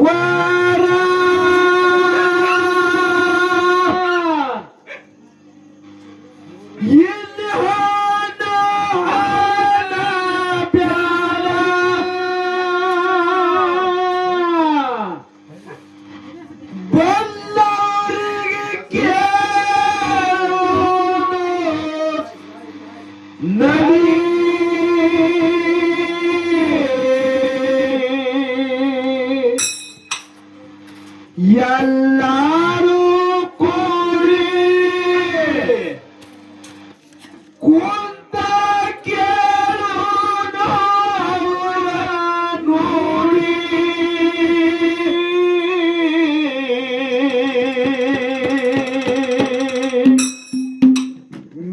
ವಾರ ಎಲ್ಲಿ ಹೋದ ಹಾಲ ಬ್ಯಾಡ ಬಲ್ಲವರಿಗೆ ಕೇಳುವುದು ನಡಿ ಎಲ್ಲರೂ ಕೂಡಿ ಕುಂತ ಕೇಳೋಣ ಅವರ ನೋಡಿ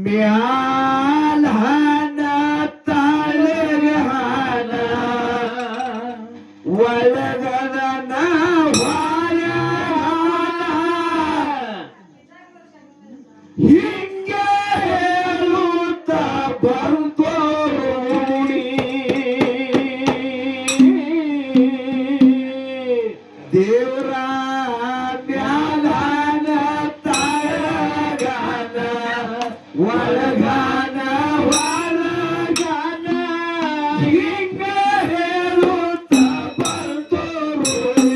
ಮ್ಯಾಲ ಹನ ತಳಗ ಹನ ಒಳಗದನ ಹಿಂಗೆ ಹೇಳುತ್ತ ಬರ್ತೋರುಣಿ ದೇವರ ಮ್ಯಾಲನ ತಳಗನ ಒಳಗನ ಹೊರಗನ ಹಿಂಗೆ ಹೇಳುತ್ತ ಬರ್ತೋರುಣಿ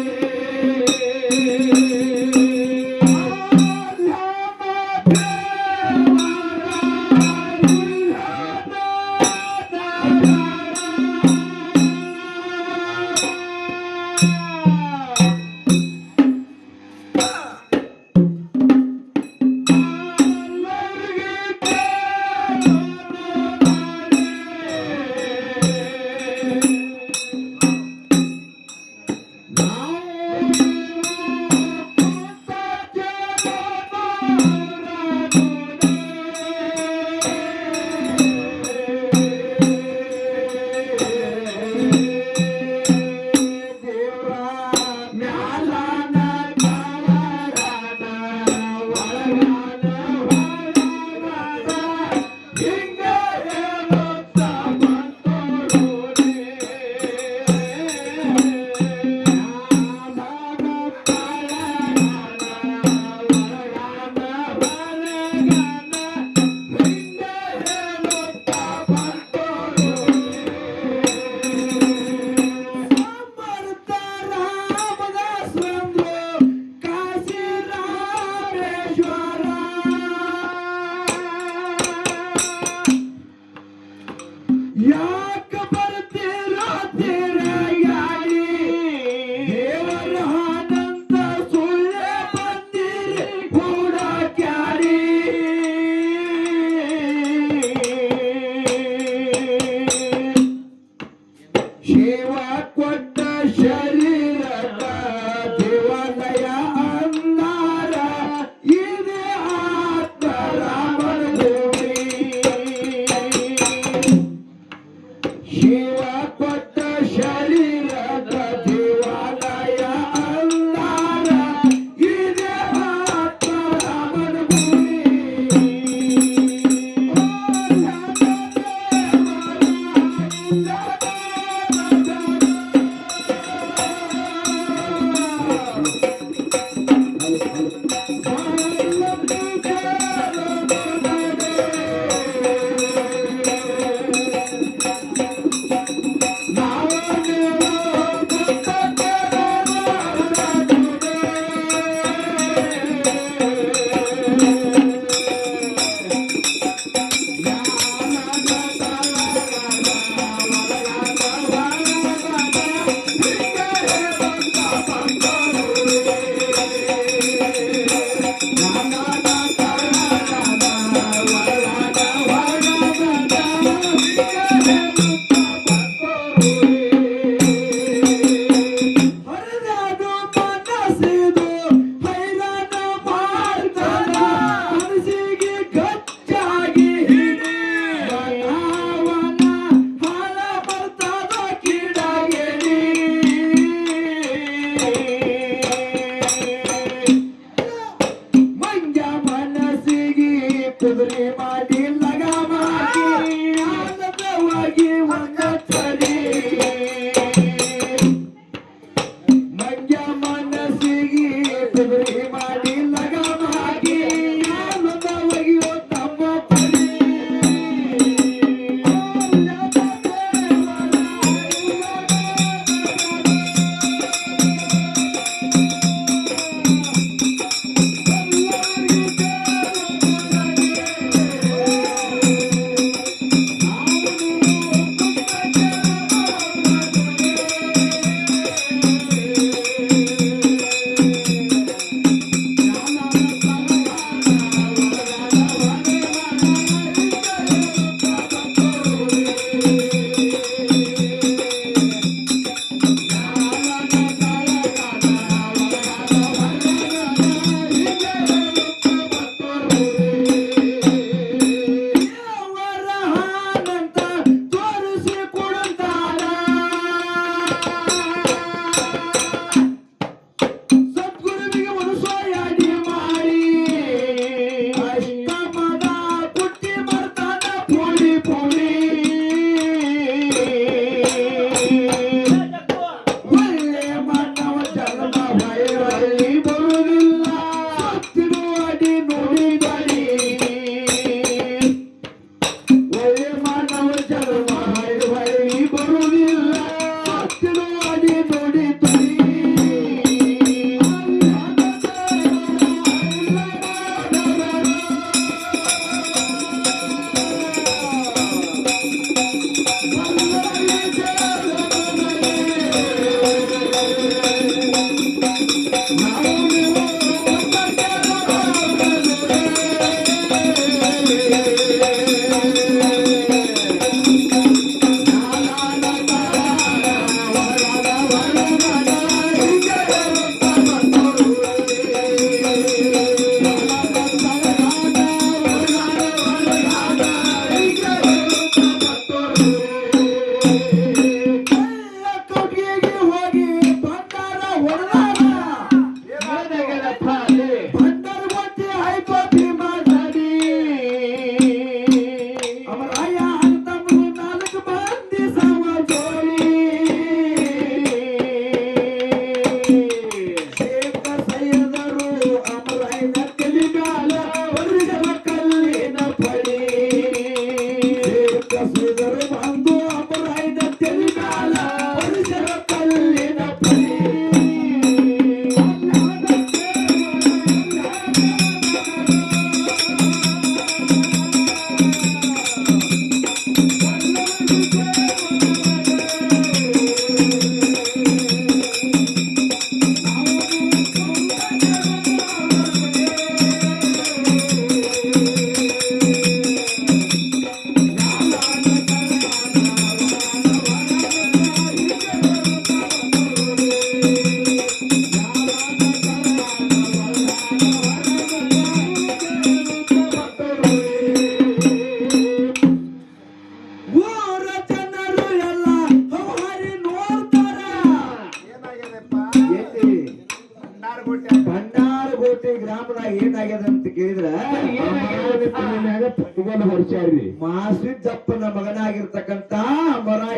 ಯಾಕ ಬರ್ತೀರಾ ತಿರಗಾಡಿ ದೇವರ ಹಾನಂತ ಸುಳ್ಳೆ ಬಂದಿರಿ ಹುಡುಕ್ಯಾಡಿ ಶಿವ ಕೊಟ್ಟ ಶರೀರಕ ದೇವಾಲಯ ಅಂದಾರ ಇದೆ ಆತ್ಮ ರಾಮನ ಭೂಮಿ ಶಿವ ಕೊಟ್ಟ ಶರೀರದ ದೇವಾಲಯ ಅಲ್ಲಾರ ಇದೆ ಆತ್ಮ ರಾಮನ ಭೂಮಿ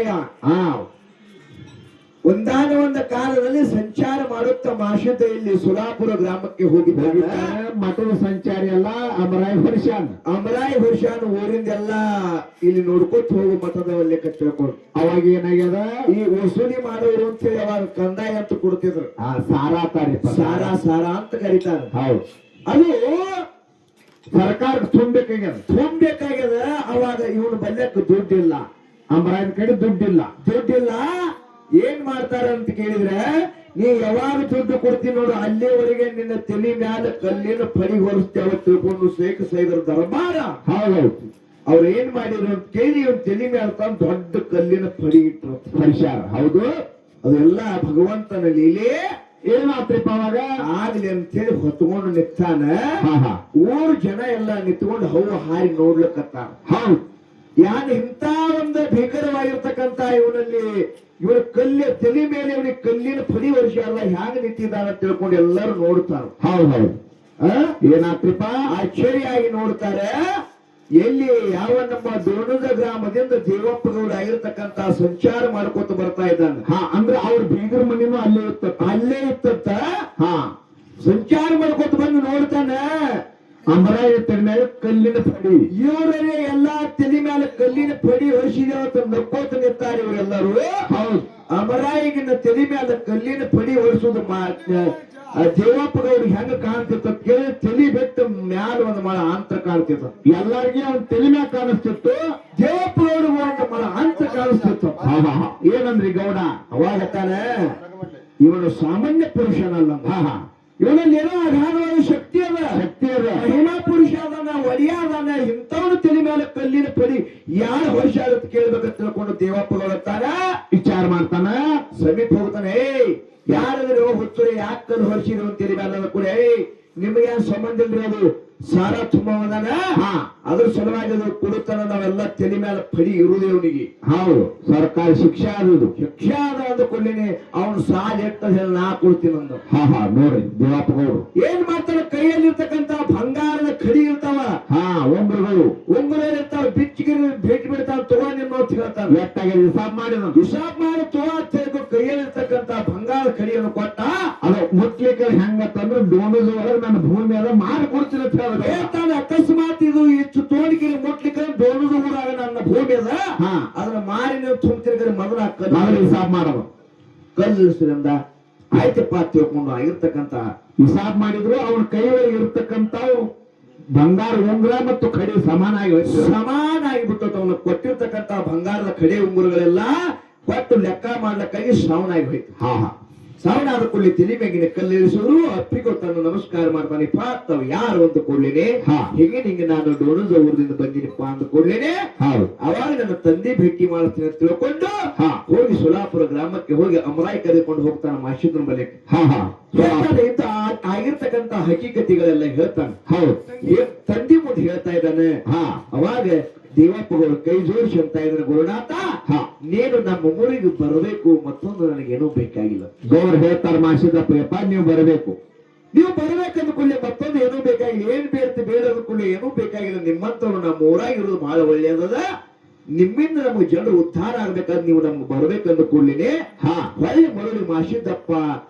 ಸಮುದಾಯ ಒಂದಾನೊಂದ ಕಾಲದಲ್ಲಿ ಸಂಚಾರ ಮಾಡುತ್ತಾ ಮಾಷತೆಯಲ್ಲಿ ಸುಲಾಪುರ ಗ್ರಾಮಕ್ಕೆ ಹೋಗಿದ್ದಾಗ ಮಠದ ಸಂಚಾರಿ ಎಲ್ಲ ಅಮರಾಯಿ ವರ್ಷಾನ್ ಊರಿಂದೆಲ್ಲ ಇಲ್ಲಿ ನೋಡ್ಕೊತ ಹೋಗು ಮಠದವಲ್ಲೇ ಕಟ್ಟಿಕೊಂಡು ಅವಾಗ ಏನಾಗ್ಯದ ಈ ವಸೂಲಿ ಮಾಡೋರು ಅಂತ ಹೇಳಿ ಅವಾಗ ಕಂದಾಯ ಅಂತ ಕೊಡ್ತಿದ್ರು ಸಾರಾ ಅಂತ ಕರೀತಾರೆ. ಹೌದು, ಅದು ಸರ್ಕಾರ ತುಂಬಬೇಕಾಗ್ಯದ. ಅವಾಗ ಇವನು ಬಲ್ಯಕ್ಕೆ ದುಡ್ಡಿಲ್ಲ, ಅಮರಾಯನ ಕಡೆ ದುಡ್ಡಿಲ್ಲ. ಏನ್ ಮಾಡ್ತಾರ ಅಂತ ಕೇಳಿದ್ರೆ, ನೀ ಯಾವಾಗ ದುಡ್ಡು ಕೊಡ್ತೀನಿ ನೋಡು ಅಲ್ಲಿವರೆಗೆ ನಿನ್ನ ತಲೆ ಮ್ಯಾಲ ಕಲ್ಲಿನ ಪಡಿ ಹೊರಿಸ್ತೇವ ತಿಳ್ಕೊಂಡು ಶೇಖ ಸೈದರ ದರ್ಬಾರ. ಅವ್ರು ಏನ್ ಮಾಡಿದ್ರು ಅಂತ ಕೇಳಿ ಇವ್ನ ತಲೆ ಮ್ಯಾಲ ತಂದು ದೊಡ್ಡ ಕಲ್ಲಿನ ಪಡಿ ಇಟ್ರು ಪರಿಸಾರ. ಹೌದು, ಅದೆಲ್ಲ ಭಗವಂತನ ಲೀಲೆ. ಏನಾತ್ರಿಪ್ಪ ಅವಾಗ ಆಗ್ಲಿ ಅಂತೇಳಿ ಹೊತ್ಕೊಂಡು ನಿಂತಾನ. ಊರ್ ಜನ ಎಲ್ಲ ನಿಂತ್ಕೊಂಡು ಹೌ ಹಾರಿ ನೋಡ್ಲಿಕ್ಕತ್ತಾರ. ಹೌದು, ಯಾನ್ ಇಂತ ಒಂದು ಭೀಕರವಾಗಿರ್ತಕ್ಕಂತ ಇವನ ತಲೆ ಮೇಲೆ ಇವನಿಗೆ ಕಲ್ಲಿನ ಪಡಿ ವರ್ಷ ಅಲ್ಲ ಹ್ಯಾಂಗ ನಿಂತಿದ್ದಾನ ತಿಳ್ಕೊಂಡು ಎಲ್ಲರೂ ನೋಡ್ತಾರ. ಹೌದು, ಏನಾತ್ರಿಪ್ಪ ಆಶ್ಚರ್ಯಾಗಿ ನೋಡ್ತಾರೆ. ಎಲ್ಲಿ ಯಾವ ನಮ್ಮ ದೋಣದ ಗ್ರಾಮದಿಂದ ದೇವಪ್ಪ ಗೌಡ ಆಗಿರ್ತಕ್ಕಂತ ಸಂಚಾರ ಮಾಡ್ಕೊತ ಬರ್ತಾ ಇದ್ದಾನೆ. ಅಂದ್ರೆ ಅವ್ರ ಬೀಗರ ಮನಿನೂ ಅಲ್ಲೇ ಇತ್ತ. ಸಂಚಾರ ಮಾಡ್ಕೊತ ಬಂದು ನೋಡ್ತಾನೆ. ಅಮರಾಯ ತಲೆ ಕಲ್ಲಿನ ಪಡಿ, ಇವರೇ ಎಲ್ಲಾ ತಲೆ ಮೇಲೆ ಕಲ್ಲಿನ ಪಡಿ ಹೊರಿಸಿದೇವ ನಕ್ಕೋತ ನಿಂತಾರೆ ಇವರೆಲ್ಲರೂ. ಹೌದು, ಅಮರಾಯಿಗಿನ ತಲೆ ಮೇಲೆ ಕಲ್ಲಿನ ಪಡಿ ಹೊರಿಸೋದು ದೇವಪ್ಪ ಗೌಡ ಹೆಂಗ ಕಾಣ್ತಿತ್ತ ಕೇಳಿ ತಲೆ ಬಿಟ್ಟು ಮ್ಯಾಲ ಒಂದು ಮಳ ಅಂತರ ಕಾಣ್ತಿತ್ತು. ಎಲ್ಲಾರ್ಗಿ ಅವ್ನ ತಲೆ ಮ್ಯಾಲ ಕಾಣಿಸ್ತಿತ್ತು, ದೇವಪ್ಪ ಗೌಡ ಒಂದು ಮಳ ಅಂತರ ಕಾಣಿಸ್ತಿತ್ತು. ಏನಂದ್ರಿ ಗೌಡ ಅವಾಗ ತಾನೆ ಇವನು ಸಾಮಾನ್ಯ ಪುರುಷನಲ್ಲ, ಇವನಲ್ಲಿ ಏನೋ ಅಗಾಧವಾದ ಶಕ್ತಿ ಅದ, ಮಹಿಮಾ ಪುರುಷ ಅದಾನ, ಒಲಿಯ ಅದಾನ. ಇಂಥವನು ತಲೆ ಮೇಲೆ ಕಲ್ಲಿನ ಪಡಿ ಯಾರು ವರ್ಷ ಆಗುತ್ತೆ ಕೇಳ್ಬೇಕಂತ ತಿಳ್ಕೊಂಡು ದೇವಪ್ಪ ಗೌಡ ತಾನ ವಿಚಾರ ಮಾಡ್ತಾನ. ಸಮೀಪ ಹೋಗ್ತಾನೆ. ಯಾರಾದ್ರೆ ಹುಚ್ಚುರೆ ಯಾಕೆ ಕಲ್ಲು ಹೊರಿಸಿದ್ರು ಅಂತೇಳಿ ಮೇಲೆ ಕೂಡ ನಿಮ್ಗೆ ಏನ್ ಸಂಬಂಧ ಇಲ್ರಿ, ಅದು ಸಾರ ತುಂಬಾ ಅದಾನ, ಅದ್ರ ಸಲುವಾಗಿ ಅದು ಕೊಡುತ್ತಾನ. ನಾವೆಲ್ಲ ತಲೆ ಮೇಲೆ ಪಡಿ ಇರುವುದೇ ಅವನಿಗೆ. ಹೌದು, ಸರ್ಕಾರ ಶಿಕ್ಷೆ ಆದದು, ಶಿಕ್ಷೆ ಆದ ಅಂದುಕೊಳ್ಳೇನೆ ಅವನು ಸಾಲ ಎಟ್ಟ ಹೇಳಿ ನಾ ಕೊಡ್ತೀನಿ ಅಂದ. ನೋಡ್ರಿ ದೇವಪ್ಪ ಗೌಡ್ರು ಏನ್ ಮಾಡ್ತಾರ, ಕೈಯಲ್ಲಿರ್ತಕ್ಕಂತ ಬಂಗಾರದ ಕಡಿ ಇರ್ತಾವ, ಉಂಗುರ ಇರ್ತಾವ, ಬಿಚ್ಚಿಗಿರಿ ಭೇಟಿ ಬಿಡ್ತಾವ, ತಗೊಂಡ್ ನಿಮ್ಮ ಹೇಳ್ತಾರ. ಎಟ್ಟಾಗಿ ಹಿಸಾಬ್ ಮಾಡಿ ತಗೋ ಕೈಯಲ್ಲಿರ್ತಕ್ಕಂತ ಬಂಗಾರದ ಕಡಿಯನ್ನು ಕೊಟ್ಟ. ಅದು ಮುಟ್ಲಿಕ್ಕೆ ಹೆಂಗತ್ತಂದ್ರೆ ಡೋನಸ್ ಒಳಗೆ ನನ್ನ ಭೂಮಿ ಮೇಲೆ ಮಾಡಿ ಕೊಡ್ತೀನಿ ಅಂತ ಹೇಳ್ತಾನೆ. ಅಕಸ್ಮಾತ್ ಇದು ಹೆಚ್ಚು ತೋಣಿಕೆರೆ ಮುಟ್ಲಿಕ್ಕೆ ಡೋನದ ಊರಾಗ ನನ್ನ ಭೂಮಿ ಅದ, ಅದನ್ನ ಮಾರಿ ನೀವು ತುಂಬ್ತಿರ್ತಾರೆ ಮೊದಲ ಹಿಸಾಬ್ ಮಾಡೋದು. ಕಲ್ಲಿಸಿದಂದ ಆಯ್ತಪ್ಪ ತಿಳ್ಕೊಂಡು ಆಗಿರ್ತಕ್ಕಂತ ಹಿಸಾಬ್ ಮಾಡಿದ್ರು ಅವನ ಕೈ ಒಳಗೆ ಇರ್ತಕ್ಕಂತ ಬಂಗಾರ ಉಂಗುರ ಮತ್ತು ಕಡೆ ಸಮಾನಾಗಿ ಬಿಟ್ಟು ಅವನು ಕೊಟ್ಟಿರ್ತಕ್ಕಂತ ಬಂಗಾರದ ಕಡೆ ಉಂಗುರಗಳೆಲ್ಲ ಕೊಟ್ಟು ಲೆಕ್ಕ ಮಾಡ್ಲಿಕ್ಕಾಗಿ ಶ್ರವಣ ಆಗಿ ಹೋಯ್ತು. ಶ್ರವಣ ಆದ ಕೂಡಲೇ ತಲೆ ಮೇಗಿನ ಕಲ್ಲಿರಿಸಿದ್ರು. ಅಪ್ಪಿಗೂ ತನ್ನ ನಮಸ್ಕಾರ ಮಾಡ್ತಾನೆ. ತಾವ್ ಯಾರು ಅಂತ ಕೂಡ್ಲೇನೆ ಹಿಂಗೆ ನಾನು ಡೋಣದ ಊರದಿಂದ ಬಂದಿನಪ್ಪ ಅಂತ ಕೂಡ್ಲೇನೆ ಅವಾಗ ನನ್ನ ತಂದೆ ಭೇಟಿ ಮಾಡ್ತೀನಿ ಅಂತ ತಿಳ್ಕೊಂಡು ಹೋಗಿ ಸುಲಾಪುರ ಗ್ರಾಮಕ್ಕೆ ಹೋಗಿ ಅಮರಾಯಿ ಕರೆದುಕೊಂಡು ಹೋಗ್ತಾನ ಮಾಶಿದ್ರ ಬಲೆಕ್ಕೆ. ಆಗಿರ್ತಕ್ಕಂತ ಹಕೀಕತೆಗಳೆಲ್ಲ ಹೇಳ್ತಾನೆ. ತಂದೆ ಮುಂದೆ ಹೇಳ್ತಾ ಇದ್ದಾನೆ. ಅವಾಗ ದೇವಪ್ಪ ಗೌಡ ಕೈ ಜೋಡಿಸಿ ಅಂತ ಇದ್ದಾನೆ, ಗುರುನಾಥ ನೀನು ನಮ್ಮ ಊರಿಗೆ ಬರಬೇಕು, ಮತ್ತೊಂದು ನನಗೇನೂ ಬೇಕಾಗಿಲ್ಲ. ಗೌಡ ಹೇಳ್ತಾರ ಮಾಸಿದಪ್ಪ ನೀವು ಬರಬೇಕು ಅಂದ್ಕೊಳ್ಳಿ, ಮತ್ತೊಂದು ಏನೂ ಬೇಕಾಗಿಲ್ಲ. ಏನ್ ಬೇಡ ಅಂದ್ಕೊಳ್ಳಿ, ಏನೂ ಬೇಕಾಗಿಲ್ಲ. ನಿಮ್ಮಂತವ್ರು ನಮ್ಮ ಊರಾಗಿರೋದು ಬಹಳ ಒಳ್ಳೆಯದದ. ನಿಮ್ಮಿಂದ ನಮ್ಗೆ ಜನರು ಉದ್ಧಾರ ಆಗ್ಬೇಕಾದ್ರೆ ನೀವು ನಮ್ಗೆ ಬರ್ಬೇಕಂದ್ಕೊಳ್ಳಿನೇ. ಹೊಳ್ಳಿ ಮರಳಿ ಮಾಸಿದಪ್ಪ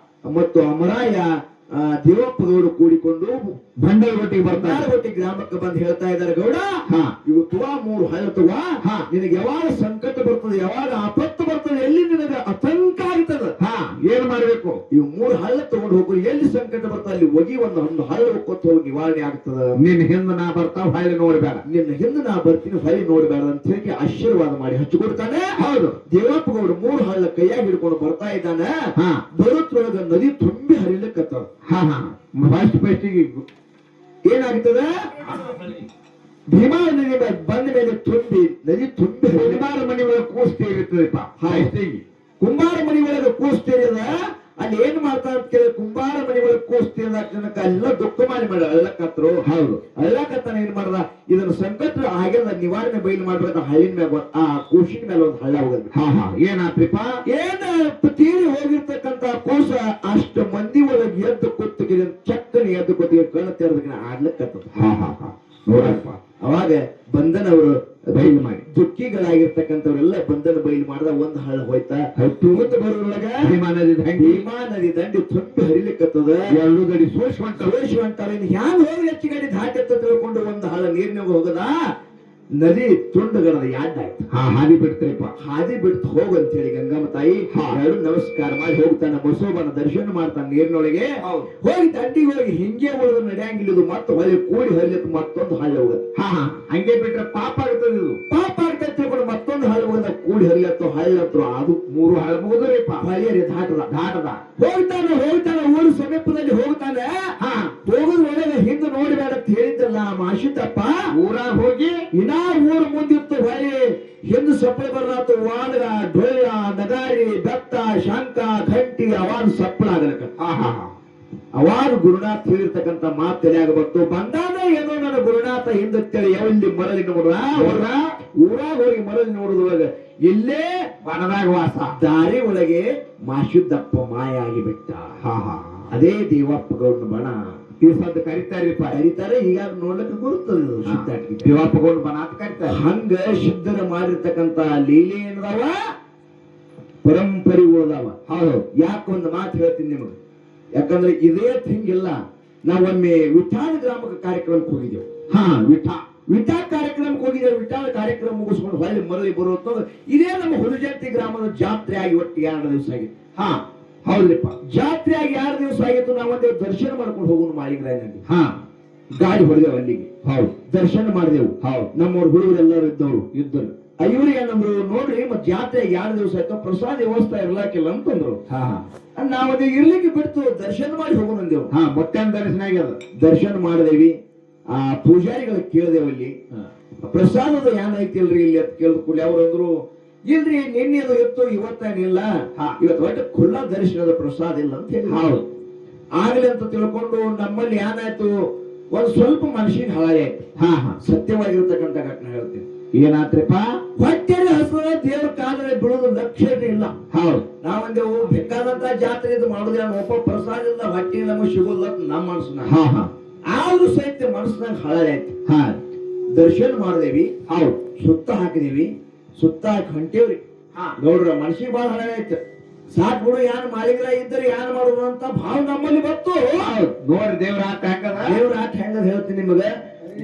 ಮತ್ತು ಅಮರಾಯ ದೇವಪ್ಪ ಗೌಡ ಕೂಡಿಕೊಂಡು ಬಂಡಲಗೊಟ್ಟಿಗೆ ಬಂಡಲಗೊಟ್ಟಿ ಗ್ರಾಮಕ್ಕೆ ಬಂದು ಹೇಳ್ತಾ ಇದ್ದಾರೆ, ಗೌಡ ಇವು ತುವಾ 3 ಹಳ್ಳ ತುವಾ, ನಿನಗೆ ಯಾವಾಗ ಸಂಕಟ ಬರ್ತದೆ, ಯಾವಾಗ ಆಪತ್ತು ಬರ್ತದೆ, ಎಲ್ಲಿ ನಿನಗೆ ಆತಂಕ ಆಗ್ತದ, ಏನ್ ಮಾಡ್ಬೇಕು, ಇವು 3 ಹಳ್ಳ ತಗೊಂಡು ಹೋಗು. ಎಲ್ಲಿ ಸಂಕಟ ಬರ್ತದೆ ಅಲ್ಲಿ ಒಗಿ ಒಂದು ಹಳ್ಳ ಹೋಗ್ಕೊತ ಹೋಗಿ ನಿವಾರಣೆ ಆಗ್ತದ. ನಿನ್ನ ಹಿಂದೆ ನಾ ಬರ್ತಾವ, ಹೊಳ್ಳಿ ನೋಡ್ಬೇಡ, ನಿನ್ನ ಹಿಂದೆ ನಾ ಬರ್ತೀನಿ, ಹೊಳ್ಳಿ ನೋಡ್ಬೇಡ ಅಂತ ಹೇಳಿ ಆಶೀರ್ವಾದ ಮಾಡಿ ಹಚ್ಚಿಕೊಡ್ತಾನೆ. ಹೌದು, ದೇವಪ್ಪ ಗೌಡ 3 ಹಳ್ಳ ಕೈಯಾಗಿ ಹಿಡ್ಕೊಂಡು ಬರ್ತಾ ಇದ್ದಾನೆ. ಬರುತ್ತೊಳಗ ನದಿ ತುಂಬಿ ಹರಿಲಿಕ್ಕತ್ತದ. ಏನಾಗ್ತದ, ಭೀಮಾ ನದಿ ಬಂದ ಮೇಲೆ ತುಂಬಿ ನದಿ ತುಂಬಿ ಕುಂಬಾರ ಮನೆ ಒಳಗೆ ಕೂಸ್ತೇರಿರ್ತದಪ್ಪ. ಕುಂಬಾರ ಮನೆ ಒಳಗೆ ಕೂಸ್ತೇರಿದ. ಅಲ್ಲಿ ಏನ್ ಮಾಡ್ತಾ ಅಂತ ಕೇಳಿ ಕುಂಬಾರ ಮನೆ ಒಳಗೆ ಕೂಸ್ತಿದ ಜನಕ ಎಲ್ಲ ದುಃಖ ಮಾಡಿ ಅಳ್ಳಕತ್ರು. ಹೌದು, ಅಳ್ಳಕತ್ತಾನ. ಏನ್ ಮಾಡ್ದ, ಇದನ್ನ ಸಂಕಟ ಆಗ್ಯದ ನಿವಾರಣೆ ಬಯಲು ಮಾಡ್ಬೇಕು. ಹಳ್ಳಿನ ಮ್ಯಾಗ ಆ ಕೂಸಿನ ಮೇಲೆ ಒಂದು ಹಳ್ಳ ಹೋಗದ್. ಏನಾತ್ರಿಪ್ಪ, ಏನ ತೀರಿ ಹೋಗಿರ್ತಕ್ಕಂತ ಕೂಸ ಅಷ್ಟು ಮಂದಿ ಒಳಗೆ ಎದ್ದು ಕೂತಿಗೆ ಚಕ್ಕನೆ ಎದ್ದು ಕೂತಿಗೆ ಕಣ್ಣು ತೆರೆದ ಆಡ್ಲಿಕ್ಕತ್ತದ. ನೋಡಪ್ಪ ಅವಾಗ ಬಂದನವರು ಬಯಲು ಮಾಡಿ ದುಃಖಿಗಳಾಗಿರ್ತಕ್ಕಂಥವ್ರೆಲ್ಲ ಬಂಧನ ಬಯಲು ಮಾಡಿದ ಒಂದ್ ಹಳ್ಳ ಹೋಯ್ತಾ ಹತ್ತು ಮುಂದೆ ಬರೋದ್ರೊಳಗ ಭೀಮಾ ನದಿ ದಂಡಿ ಭೀಮಾ ನದಿ ದಂಡಿ ತುಂಬಿ ಹರಿಲಿಕ್ಕತ್ತದ ಎರಡು ಗಡಿ ಸೋಸ್ಕೊಂಡ ಅಂತಾರೆ ಹ್ಯಾಂಗ ಹೋಗಿ ಹೆಚ್ಚು ಗಾಡಿ ದಾಟಿ ತಿಳ್ಕೊಂಡು ಒಂದು ಹಳ್ಳ ನೀರಿನಾಗ ಹೋಗದ ನದಿ ತುಂಡುಗರದ ಯಾಡ್ಡಾಯ್ತು ಹಾದಿ ಬಿಡ್ತಾರಪ್ಪ ಹಾದಿ ಬಿಡ್ತು ಹೋಗು ಅಂತ ಹೇಳಿ ಗಂಗಮ್ಮ ತಾಯಿ ಎರಡು ನಮಸ್ಕಾರ ಮಾಡಿ ಹೋಗ್ತಾನ ಬಸವನ ದರ್ಶನ ಮಾಡ್ತಾನ ನೀರಿನೊಳಗೆ ಹೋಗಿ ದಂಡಿಗೆ ಹೋಗಿ ಹಿಂಗೆ ಉಳಿದು ನಡೆಯಂಗಿಲ್ಲ ಮತ್ತೆ ಹೊಳ್ಳಿ ಕೂಡಿ ಹರಿಲಿಕ್ಕೆ ಮತ್ತೊಂದು ಹಳ್ಳಿ ಹೋಗದ ಹಂಗೆ ಬಿಟ್ರೆ ಪಾಪ ಆಗ್ತದೆ ಇದು ಪಾಪ ಆಗ್ತದೆ ತಿಳ್ಕೊಂಡು ಮತ್ತೊಂದು ಹಳ್ಳಿ ಹೋಗದ ಕೂಡಿ ಹರಿಲತ್ತು ಹಳ್ಳಿ ಹತ್ರ ಅದು ಮೂರು ಹಳ್ಳ ಮುಗಿದ್ರಪ್ಪ ಹಳ್ಳಿಯರಿ ದಾಟದ ಹೋಗ್ತಾನ ಊರು ಸಮೀಪದಲ್ಲಿ ಹೋಗ್ತಾನೆ ಹೋಗದ ಒಳಗೆ ಹಿಂದೆ ನೋಡಬೇಡ ಅಂತ ಹೇಳಿದ್ದಲ್ಲ ಮಾಶಿದ್ದಪ್ಪ ಊರಾಗ ಹೋಗಿ ಇನ್ನ ಊರು ಮುಂದಿತ್ತು ಹೊಳಿ ಹಿಂದೆ ಸಪ್ಪಳ ಬರ್ಲಾತು ವಾದಗ ಢೋಳ ನಗಾರಿ ಬೆತ್ತ ಶಂಕ ಘಂಟಿ ಅವಾದ ಸಪ್ಪಳ ಆಗಲಕ್ಕ ಅವಾದ ಗುರುನಾಥ್ ಹೇಳಿರ್ತಕ್ಕಂಥ ಮಾತು ತಲೆಯಾಗ ಬಂತು ಬಂದಾನ ಏನೋ ನನ್ನ ಗುರುನಾಥ ಹಿಂದತ್ತೇಳಿ ಎಲ್ಲಿ ಮರಳಿ ನೋಡ್ರ ಊರಾಗ ಹೋಗಿ ಮರಳಿ ನೋಡಿದ್ರೊಳಗ ಇಲ್ಲೇ ವನದಾಗ ವಾಸ ದಾರಿ ಒಳಗೆ ಮಾಶುದ್ದಪ್ಪ ಮಾಯ ಆಗಿಬಿಟ್ಟ ಅದೇ ದೇವಪ್ಪ ಗೌಡ್ನ ಬಣ ಈ ಸದ್ದು ಕರಿತಾರಿಪ್ಪ ಕರೀತಾರೆ ಈಗ ನೋಡ್ಲಿಕ್ಕೆ ಗುರುತದ ದೇವಪ್ಪ ಗೌಡ ಬಣ ಅಂತ ಕರಿತಾರೆ ಹಂಗ ಸಿದ್ಧರ ಮಾಡಿರ್ತಕ್ಕಂತ ಲೀಲೆ ಏನದಾವ ಪರಂಪರೆ ಉಳ್ದಾವ ಹೌದು ಯಾಕೆ ಒಂದು ಮಾತು ಹೇಳ್ತೀನಿ ನಿಮಗೆ ಯಾಕಂದ್ರೆ ಇದೇ ಹಿಂಗಿಲ್ಲ ನಾವೊಮ್ಮೆ ವಿಠಾಳ ಗ್ರಾಮಕ್ಕೆ ಕಾರ್ಯಕ್ರಮಕ್ಕೆ ಹೋಗಿದ್ದೆವು ವಿಠಾ ಕಾರ್ಯಕ್ರಮಕ್ಕೆ ಹೋಗಿದ್ದೇವೆ ವಿಠಾಳ ಕಾರ್ಯಕ್ರಮ ಮುಗಿಸ್ಕೊಂಡು ಹೊಳ್ಳಿ ಮರಳಿ ಬರುತ್ತ ಇದೇ ನಮ್ಮ ಹುಲಜಂತಿ ಗ್ರಾಮದ ಜಾತ್ರೆ ಆಗಿ ಒಟ್ಟು 2 ದಿವಸ ಆಗಿತ್ತು ಹೌದ್ರಿಪ್ಪ ಜಾತ್ರೆ ಆಗಿ 2 ದಿವಸ ಆಗಿತ್ತು ನಾವೊಂದೇ ದರ್ಶನ ಮಾಡ್ಕೊಂಡು ಹೋಗೋಣ ಮಾಳಿಗ್ರಾಯನಲ್ಲಿ ಗಾಡಿ ಹೊಡೆದೇವು ಅಲ್ಲಿಗೆ ಹೌದು ದರ್ಶನ ಮಾಡಿದೆವು ಹೌದು ನಮ್ಮವ್ರ ಹುಡುಗರು ಎಲ್ಲರೂ ಇದ್ದರು ಇವ್ರಿಗೆ ಏನಂದ್ರು ನೋಡ್ರಿ ಮತ್ ಜಾತ್ರೆ 2 ದಿವಸ ಆಯ್ತು ಪ್ರಸಾದ ವ್ಯವಸ್ಥೆ ಇರ್ಲಾಕಿಲ್ಲ ಅಂತಂದ್ರು ನಾವದೇ ಇರ್ಲಿಕ್ಕೆ ಬಿಡ್ತು ದರ್ಶನ ಮಾಡಿ ಹೋಗೋಣ ಅಂದೇವು ಮತ್ತೇನ್ ದರ್ಶನ ಆಗ್ಯದ ದರ್ಶನ ಮಾಡಿದೇವಿ ಆ ಪೂಜಾರಿಗಳ ಕೇಳಿದೆವು ಅಲ್ಲಿ ಪ್ರಸಾದದ ಏನೈತಿ ಇಲ್ರಿ ಇಲ್ಲಿ ಅಂತ ಕೇಳಿದ ಕೂಡಲೇ ಅವ್ರಂದ್ರು ಇಲ್ರಿ ನಿನ್ನೆದು ಇತ್ತು ಇವತ್ತೇನಿಲ್ಲ ಇವತ್ತು ಒಟ್ಟು ಖುಲ್ಲಾ ದರ್ಶನದ ಪ್ರಸಾದ ಇಲ್ಲ ಅಂತ ಹೇಳಿ ಹೌದು ಆಗ್ಲಿ ಅಂತ ತಿಳ್ಕೊಂಡು ನಮ್ಮಲ್ಲಿ ಏನಾಯ್ತು ಒಂದ್ ಸ್ವಲ್ಪ ಮನುಷ್ಯನ ಹಳಾಯಿ ಆಯ್ತು ಸತ್ಯವಾಗಿರ್ತಕ್ಕಂಥ ಘಟನೆ ಹೇಳ್ತೀನಿ ಏನಾತ್ರಿಪ್ಪ ಹೊಟ್ಟೆ ಹಸುವ ದೇವ್ರ ಕಾಲದಲ್ಲಿ ಬಿಡೋದು ಲಕ್ಷ್ಯ ಇಲ್ಲ ಹೌದು ನಾವಂದೇವು ಬೇಕಾದಂತ ಜಾತ್ರೆ ಇದು ಮಾಡುದಿಲ್ಲ ಒಬ್ಬ ಪ್ರಸಾದ ಇಲ್ಲ ಹೊಟ್ಟೆ ನಮಗೆ ಸಿಗೋಲ್ಲ ನಮ್ಮ ಮನಸ್ಸಿನ ಆದ್ರೂ ಸಹಿತ ಮನಸ್ಸಿನಾಗ ಹಳಾಯಿ ಆಯ್ತು ದರ್ಶನ ಮಾಡಿದೇವಿ ಹೌದು ಸುತ್ತ ಹಾಕಿದೀವಿ ಸುತ್ತ ಹಾಕಿ ಹೊಂಟೇವ್ರಿ ನೋಡ್ರ ಮನಸ್ಸಿಗೆ ಬಹಳ ಹಳಾಯಿ ಆಯ್ತು ಸಾಕ್ ಬಿಡು ಯಾನ್ ಮಾಲಿಗ್ರ ಇದ್ರೆ ಯಾನ್ ಮಾಡುದು ಅಂತ ಭಾವ ನಮ್ಮಲ್ಲಿ ಬಂತು ನೋಡ್ರಿ ದೇವ್ರ ಆಟ ಹೆಂಗದ ದೇವ್ರ ಆಟ ಹೆಂಗದ ಹೇಳ್ತೀನಿ ನಿಮಗೆ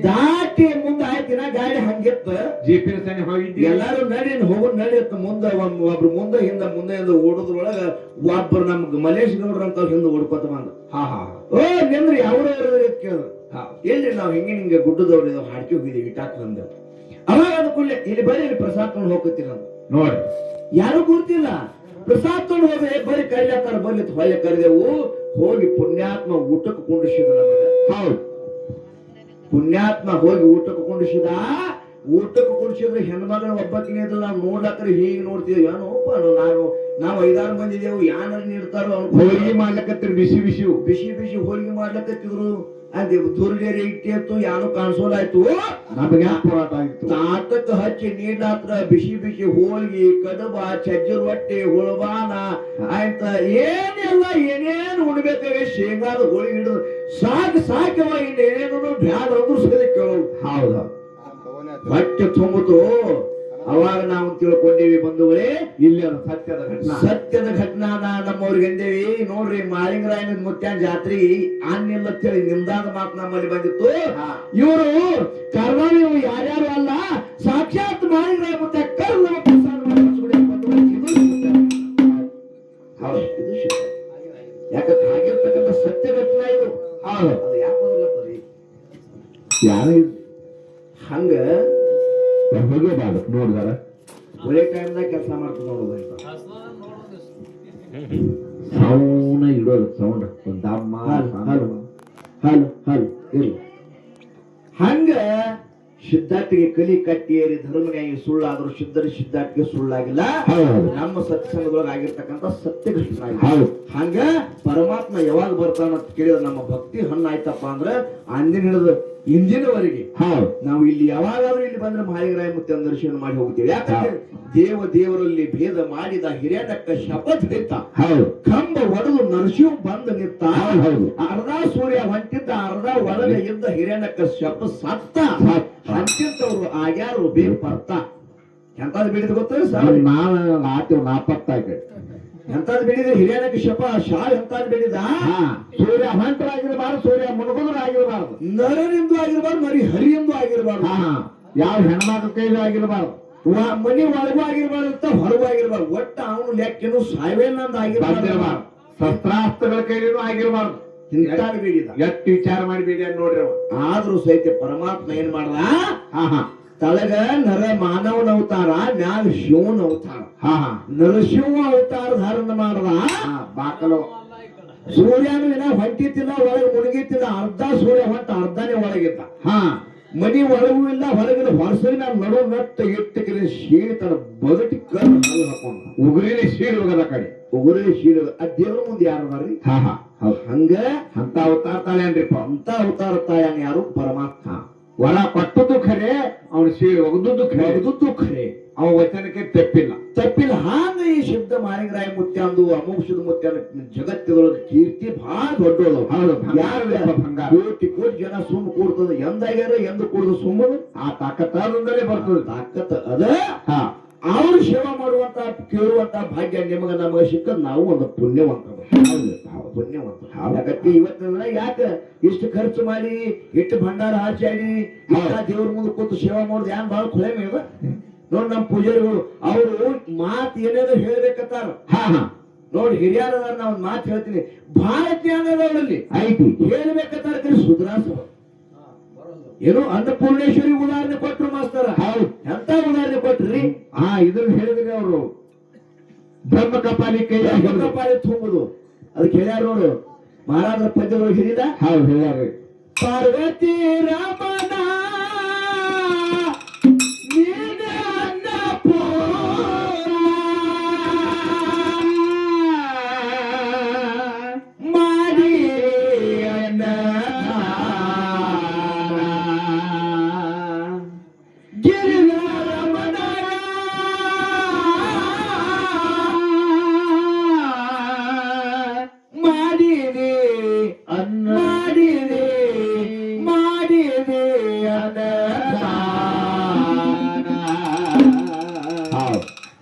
ದಾಟಿ ಮುಂದೆ ಆಯ್ತಿನ ಗಾಡಿ ಹಂಗಿತ್ತ ಜಿಪಿನ ಸನಿ ಹೋಗಿದ್ದಿ ಎಲ್ಲಾರು ನಡಿ ಹೋಗೋದ್ ನಡಿಯತ್ತ ಮುಂದೆ ಒಬ್ರು ಮುಂದೆ ಹಿಂದೆ ಓಡೋದ್ರೊಳಗ ಒಬ್ರು ನಮ್ಗೆ ಮಲೇಶ್ ಗೌಡ್ರ ಅಂತ ಹಿಂದೆ ಓಡ್ಕೊತ ಬಂದ ಓ ನಿಂದ್ರಿ ಅವ್ರ ಕೇಳಿದ್ರು ಎಲ್ರಿ ನಾವ್ ಹಿಂಗೆ ಗುಡ್ಡದವ್ರ ಹಾಡ್ಕಿ ಹೋಗಿದೀವಿ ಇಟಾಕ್ ಬಂದ ಅವಾಗ ಅಂದ್ಕೊಳ್ಳಿ ಇಲ್ಲಿ ಬರೀ ಇಲ್ಲಿ ಪ್ರಸಾದ ತಗೊಂಡು ಹೋಗ್ತೀರ ನೋಡ್ರಿ ಯಾರು ಗುರ್ತಿಲ್ಲ ಪ್ರಸಾದ ತಗೊಂಡು ಹೋದ್ರೆ ಬರೀ ಕರಿಲತ್ತಾರ ಬರ್ಲಿ ಹೊಳ್ಳೆ ಕರೆದೆವು ಹೋಗಿ ಪುಣ್ಯಾತ್ಮ ಊಟಕ್ಕೆ ಕುಂಡಿಸಿದ ನಮಗೆ ಹೌದು ಪುಣ್ಯಾತ್ಮ ಹೋಗಿ ಊಟಕ್ಕೆ ಕುಂಡಿಸಿದ್ರೆ ಹೆಣ್ಮಗಳ ಒಬ್ಬಕ್ಕಿನ ನಾವು ನೋಡ್ಲಕ್ರೆ ಹೀಗೆ ನೋಡ್ತೀವಿ ಏನೋಪ್ಪ ನಾವು 5-6 ಮಂದಿ ಇದೇವು ಯಾರು ನೀಡ್ತಾರೋ ಹೋಳಿಗೆ ಮಾಡ್ಲಕತ್ತಿರ್ ಬಿಸಿ ಹೋಳಿಗೆ ಮಾಡ್ಲಕತ್ತಿದ್ರು ಅಂದೇವು ದುರ್ಗೇರಿ ಇಟ್ಟಿತ್ತು ಯಾನು ಕಾಣಿಸೋಲಾಯ್ತು ನಮಗೆ ಹೋರಾಟ ಆಗಿತ್ತು ತಾಟಕ್ಕೆ ಹಚ್ಚಿ ನೀಡ್ಲಾತ್ರ ಬಿಸಿ ಹೋಳಿಗೆ ಕಡುಬ ಚಜ್ಜಿ ರೊಟ್ಟಿ ಹುಳಬಾನ ಆಯ್ತ ಏನೆಲ್ಲ ಏನೇನು ಉಣ್ಬೇಕಾಗ ಶೇಂಗಾದ ಹೋಳಿಗೆ ಹಿಡಿದು ಸಾಕವ ಇನ್ನೇನೇನು ಬ್ಯಾಡ ಅಂದ್ರು ಸರಿ ಕೇಳೋದು ಹೌದು ಹೊಟ್ಟೆ ತುಂಬಿತು ಅವಾಗ ನಾವು ತಿಳ್ಕೊಂಡೇವಿ ಬಂಧುಗಳೇ ಇಲ್ಲಿ ಅದು ಸತ್ಯದ ಘಟನಾನ ನಮ್ಮವ್ರಿಗೆ ಅಂದೇವಿ ನೋಡ್ರಿ ಮಾಳಿಂಗರಾಯನ ಮುತ್ಯಾನ ಜಾತ್ರೆ ಅನ್ನಿಲ್ಲ ಅಂತೇಳಿ ನಿಮ್ದಾದ ಮಾತು ನಮ್ಮಲ್ಲಿ ಬಂದಿತ್ತು ಇವರು ಕರ್ನಾಟಕ ಯಾರ್ಯಾರು ಅಲ್ಲ ಸಾಕ್ಷಾತ್ ಮಾಳಿಂಗರಾಯ ಮುತ್ಯ ಕರ್ನ ಯಾಕಂದ್ರೆ ಆಗಿರ್ತಕ್ಕಂಥ ಸತ್ಯ ಘಟನಾ ಇದು ಅದು ಯಾಕೆ ಯಾರು ಹಂಗ ಹೋಗೇಬಾರ್ದು ನೋಡಿದಾರ ಒಳ್ಳೆ ಟೈಮ್ದಾಗ ಕೆಲಸ ಮಾಡ್ಕೊಂಡು ನೋಡೋದು ಸೌಂಡ್ ಇಡೋದು ಸೌಂಡ್ ದಮ್ಮ ಇರ್ಲಿ ಹಂಗ ಸಿದ್ಧಾರ್ಥಿಗೆ ಕಲಿ ಕಟ್ಟಿ ಏರಿ ಧರ್ಮನ್ಯಾಗಿ ಸುಳ್ಳಾದ್ರು ಸಿದ್ಧಾರ್ಥಿಗೆ ಸುಳ್ಳಾಗಿಲ್ಲ ನಮ್ಮ ಸತ್ಸಂಗದೊಳಗೆ ಆಗಿರ್ತಕ್ಕಂಥ ಸತ್ಯ ಘಟನೆ ಹಂಗ ಪರಮಾತ್ಮ ಯಾವಾಗ ಬರ್ತಾನ ಅಂತ ಕೇಳಿದ್ರೆ ನಮ್ಮ ಭಕ್ತಿ ಹಣ್ಣಾಯ್ತಪ್ಪ ಅಂದ್ರ ಅಂದಿನ ಹಿಡಿದು ಇಂದಿನವರೆಗೆ ಹೌದು ನಾವು ಇಲ್ಲಿ ಯಾವಾಗಾದ್ರೂ ಇಲ್ಲಿ ಬಂದ್ರೆ ಮಹಾಲಿಂಗರಾಯ ಮುತ್ಯ ದರ್ಶನ ಮಾಡಿ ಹೋಗ್ತೀವಿ. ಯಾಕಂದ್ರೆ ದೇವರಲ್ಲಿ ಭೇದ ಮಾಡಿದ ಹಿರಿಯನಕ್ಕ ಶಪಥ ಹಿಡಿತ ಹೌದು ಕಂಬ ಒಡೆದು ನರಸಿಂಹ ಬಂದು ನಿಂತ. ಹೌದು. ಅರ್ಧ ಸೂರ್ಯ ಹೊಂಟಿದ್ದ, ಅರ್ಧ ಒಳಗೆ ಇದ್ದ ಹಿರಿಯನಕ್ಕ ಶಪ ಸತ್ತ. ಹಂಚಿದ್ದವ್ರು ಆಗ್ಯಾರು ಬೇರ್ಪರ್ತ. ಎಂತಾದ್ ಬಿಡಿದ ಗೊತ್ತ ಸರ್? ನಾನು ಆತಿವ್ ನಾಪತ್ತಾಗಿ ಎಂತಾದ್ ಬಿಡಿದ್ರೆ ಹಿರಿಯನಕ್ಕ ಶಪ ಶಾಲ್ ಎಂತಾದ್ ಬಿಡಿದ? ಸೂರ್ಯ ಹೊಂಟರಾಗಿರ್ಬಾರ್ದು, ಸೂರ್ಯ ಮುಳುಗುದ್ರಾಗಿರ್ಬಾರ್ದು, ನರನಿಂದು ಆಗಿರ್ಬಾರ್ದು, ಮರಿ ಹರಿಯಂದು ಆಗಿರ್ಬಾರ್ದು, ಯಾವ ಹೆಣ್ಮಕ್ಳ ಕೈಲೂ ಆಗಿರ್ಬಾರ್ದು, ಮನಿ ಒಳಗೂ ಆಗಿರ್ಬಾರ್ದು ಅಂತ ಹೊರಗೂ ಆಗಿರ್ಬಾರ್ದು. ಒಟ್ಟ ಅವನು ಲೆಕ್ಕನು ಸಾಯ್ವೇನಂದ ಆಗಿರ್ಬಾರ್ದು, ಶಸ್ತ್ರಾಸ್ತ್ರಗಳ ಕೈಲೂ ಆಗಿರ್ಬಾರ್ದು. ಇಂತಾದ್ ಬಿಡಿದ. ಎಷ್ಟು ವಿಚಾರ ಮಾಡಿಬಿಡಿ ಅಂತ ನೋಡ್ರಿ ಅವ. ಆದ್ರೂ ಸಹಿತ ಪರಮಾತ್ಮ ಏನ್ ಮಾಡ್ದ? ತಳಗ ನರ ಮಾನವನ ಅವತಾರ, ಮ್ಯಾಲ ಶಿವನ ಅವತಾರ. ನರಸಿಂಹ ಅವತಾರ ಧಾರಣ ಮಾಡದ. ಬಾಕಲು ಸೂರ್ಯನು ಏನ ಹೊಂಟಿತ್ತಿಲ್ಲ, ಒಳಗೆ ಮುಳುಗಿತ್ತಿಲ್ಲ. ಅರ್ಧ ಸೂರ್ಯ ಹೊಂಟ, ಅರ್ಧನೇ ಒಳಗಿದ್ದ. ಮನಿ ಒಳಗೂ ಇಲ್ಲ, ಹೊರಗಿನ ಹೊರಸಿನ ನಡು ನಟ್ಟ ಇಟ್ಟಕಿನ ಶೀಳಿ ತನ್ನ ಬದುಟಿ ಕಲ್ಲು ಹಲ್ಲು ಹಾಕೊಂಡ. ಉಗುರಿನ ಶೀಲ್ ಹೋಗದ ಕಡೆ ಉಗುರಿ ಶೀಲ. ಆ ದೇವ್ರ ಮುಂದೆ ಯಾರು ಅದಾರ್ರಿ? ಹಂಗ ಅಂತ ಅವತಾರ ತಾಳ್ಯಾನ್ರಿಪ್ಪ. ಅಂತ ಅವತಾರ ತಾಯನ್ ಯಾರು? ಪರಮಾತ್ಮ. ಹೊರ ಕೊಟ್ಟದ್ದು ಖರೆ, ಅವನ ಶೀಲ್ ಒಗದದ್ದು ಖರೆ, ಒಗದದ್ದು ಖರೆ, ಅವ ವಚನಕ್ಕೆ ತೆಪ್ಪಿಲ್ಲ. ತಪ್ಪಿಲ್ಲ. ಹಾಗ ಈ ಶಬ್ದ ಮಹಾಲಿಂಗರಾಯ ಮುತ್ಯ ಅಂದು ಅಮೋಕ್ಷದ ಮುತ್ಯ ಜಗತ್ತಿನೊಳಗೆ ಕೀರ್ತಿ ಬಹಳ ದೊಡ್ಡದು. ಯಾರು ಬಂಗಾರ ಕೋಟಿ ಕೋಟಿ ಜನ ಸುಮ್ಮ ಕೂಡ್ತದ. ಎಂದಾಗ್ಯಾರ ಎಂದು ಕೂಡುದು ಸುಮ್ಮದು ಆ ತಾಕತ್ತಾದಿಂದಲೇ ಬರ್ತದೆ. ತಾಕತ್ ಅದ. ಅವ್ರು ಸೇವಾ ಮಾಡುವಂತ ಕೇಳುವಂತ ಭಾಗ್ಯ ನಿಮಗ ನಮಗ ಸಿಕ್ಕದ. ನಾವು ಒಂದು ಪುಣ್ಯವಂತ, ಪುಣ್ಯವಂತ. ಯಾಕಂದ್ರೆ ಇವತ್ತಿನ ಯಾಕೆ ಇಷ್ಟು ಖರ್ಚು ಮಾಡಿ, ಇಷ್ಟು ಭಂಡಾರ ಹಾಚಾಡಿ, ದೇವ್ರ ಮುಂದೆ ಕೂತು ಸೇವಾ ಮಾಡೋದು ಏನ್ ಬಹಳ ಖುಳೆ ಮೇವ ನೋಡ್. ನಮ್ ಪೂಜಾರಿಗಳು ಅವರು ಮಾತು ಏನೇನೋ ಹೇಳ್ಬೇಕತ್ತಾರ. ನೋಡಿ ಹಿರಿಯರ ನಾ ಒಂದ್ ಮಾತು ಹೇಳ್ತೀನಿ, ಬಹಳ ಜ್ಞಾನ ಅವರಲ್ಲಿ ಐತಿ, ಹೇಳ್ಬೇಕತ್ತಾರ. ಸುಧರಾಸ ಏನೋ ಅನ್ನಪೂರ್ಣೇಶ್ವರಿ ಉದಾಹರಣೆ ಕೊಟ್ರು ಮಾಸ್ತರ. ಎಂತ ಉದಾಹರಣೆ ಕೊಟ್ರಿ? ಇದನ್ನ ಹೇಳಿದ್ರೆ ಅವರು ಬ್ರಹ್ಮ ಕಪಾಲಿ ಕೈ ಕಪಾಲಿ ತುಂಬುದು. ಅದಕ್ಕೆ ಹೇಳ್ಯಾರ ನೋಡು, ಮಹಾರಾಜರ ಪದ್ಯಗಳು ಹಿರಿದ. ಹೌದು ಹೇಳ್ಯಾರ. ಪಾರ್ವತಿ ರಮಣ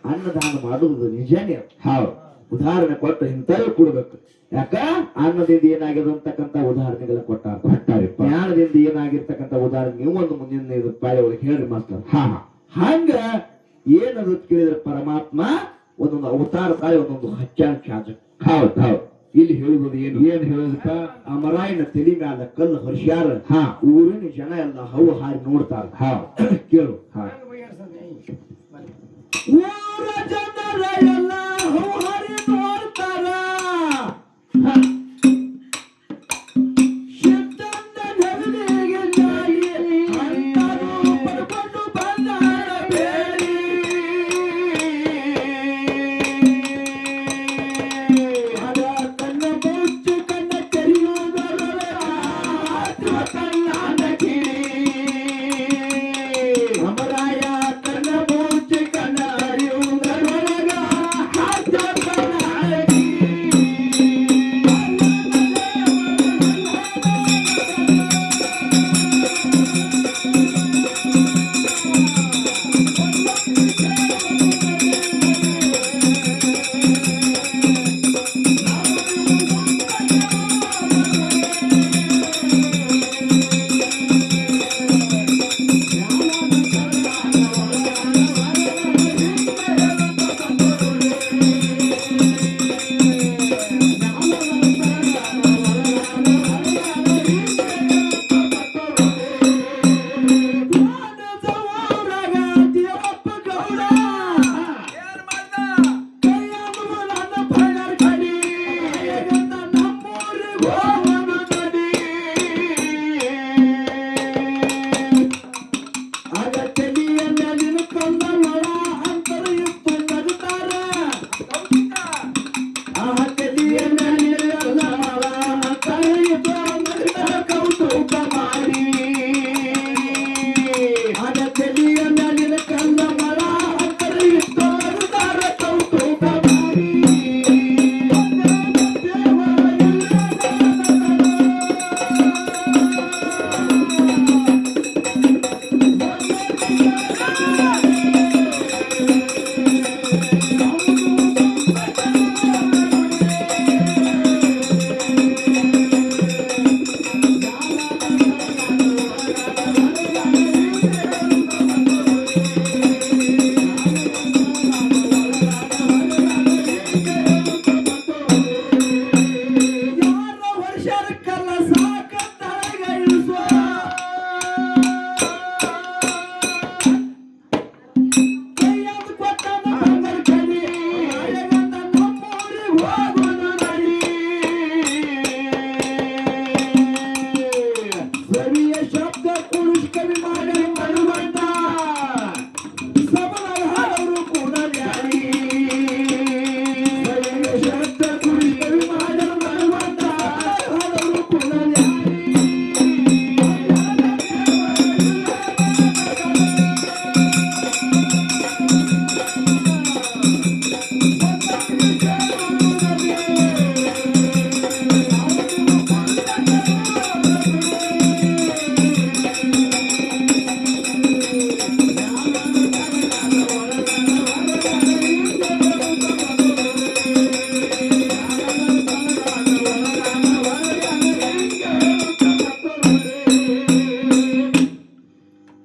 ಅನ್ನದಾನ ಮಾಡುವುದು ನಿಜನೇ. ಉದಾಹರಣೆ ಕೊಟ್ಟು ಇಂಥವ್ರು ಕೊಡ್ಬೇಕು. ಯಾಕ ಅನ್ನದಿಂದ ಏನಾಗಿದೆ ಅಂತಕ್ಕಂಥ ಉದಾಹರಣೆಗಳ ಕೊಟ್ಟಾರೆ. ಜ್ಞಾನದಿಂದ ಏನಾಗಿರ್ತಕ್ಕಂಥ ಉದಾಹರಣೆ ನೀವು ಒಂದು ಮುಂದಿನ ಪಾಳಿ ಒಳಗೆ ಹೇಳ್ರಿ ಮಾಸ್ಟರ್. ಹಂಗ ಏನದು ಕೇಳಿದ್ರೆ ಪರಮಾತ್ಮ ಒಂದೊಂದು ಅವತಾರ ತಾಳಿ ಒಂದೊಂದು ಹಚ್ಚಾರ ಚಾಜ. ಇಲ್ಲಿ ಹೇಳುವುದು ಏನ್ ಹೇಳುದಕ್ಕ? ಅಮರಾಯನ ತಲೆ ಮ್ಯಾಲ ಕಲ್ಲು ಹರ್ಷ್ಯಾರ. ಊರಿನ ಜನ ಎಲ್ಲ ಹವು ಹಾರಿ ನೋಡ್ತಾರ. ಕೇಳು. ಊರ ಜನರ ಎಲ್ಲ